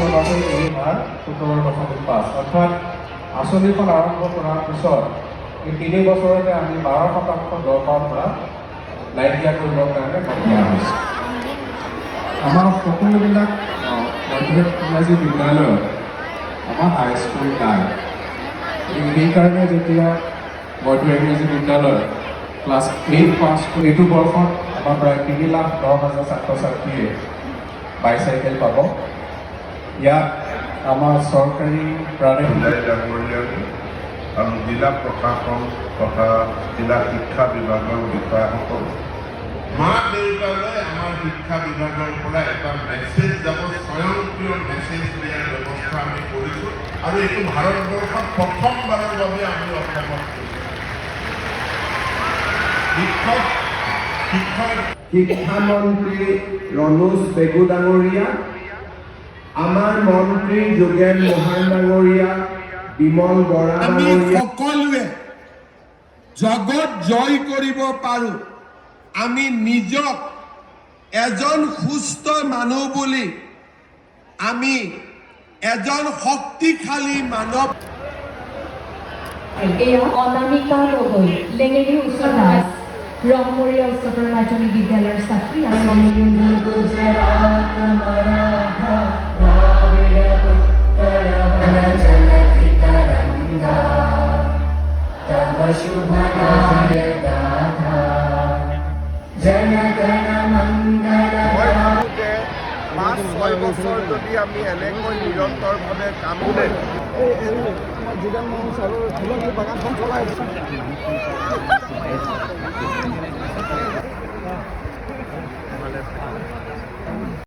চলাতে এই মাহ 17.5 অৰ্থাৎ আঁচনিখন আৰম্ভ কৰাৰ পিছত এই 3 বছৰতে আমি 12% দৰকাৰ পৰা নাইকিয়া কৰিবৰ কাৰণে কাম কৰা হৈছে। আমাৰ সকলোবিলাক মধ্যমীয়া বিদ্যালয়ত আমাৰ হাইস্কুল নাই। সেইকাৰণে যেতিয়া মধ্য ইংৰাজী বিদ্যালয় ক্লাছ 8 পাছ কৰি এইটো বৰ্ষত আমাৰ প্ৰায় 3,10,000 ছাত্ৰ ছাত্ৰীয়ে বাইচাইকেল পাব। ইয়াত আমাৰ চৰকাৰী আৰু জিলা প্ৰশাসন তথা জিলা শিক্ষা বিভাগৰ বিষয়াসকল মাক দেউতালৈ আমাৰ শিক্ষা বিভাগৰ পৰা এটা মেছেজ যাব, স্বয়ংক্ৰিয় মেছেজ দিয়াৰ ব্যৱস্থা আমি কৰিছোঁ আৰু এইটো ভাৰতবৰ্ষত প্ৰথমবাৰৰ বাবে আমি অসমত শিক্ষামন্ত্ৰী ৰণোজ পেগু ডাঙৰীয়া, আমাৰ মন্ত্ৰী যোগেন মহান ডাঙৰীয়া, বিমল বৰা ডাঙৰীয়া, সকলোৱে জগত জয় কৰিব পাৰোঁ। আমি নিজক এজন সুস্থ মানুহ বুলি, আমি এজন শক্তিশালী মানৱ। অনামিকা গগৈ, লেঙেৰী উচ্চ দাস, ৰংমৰীয়া উচ্চতৰ মাধ্যমিক বিদ্যালয়ৰ ছাত্ৰী পাঁচ ছয় বছৰ যদি আমি এনেকৈ নিৰন্তৰভাৱে কাম কৰোঁ, যোগেন মোহন ছাৰৰ তুলসী বাগানখন চলাই আছে।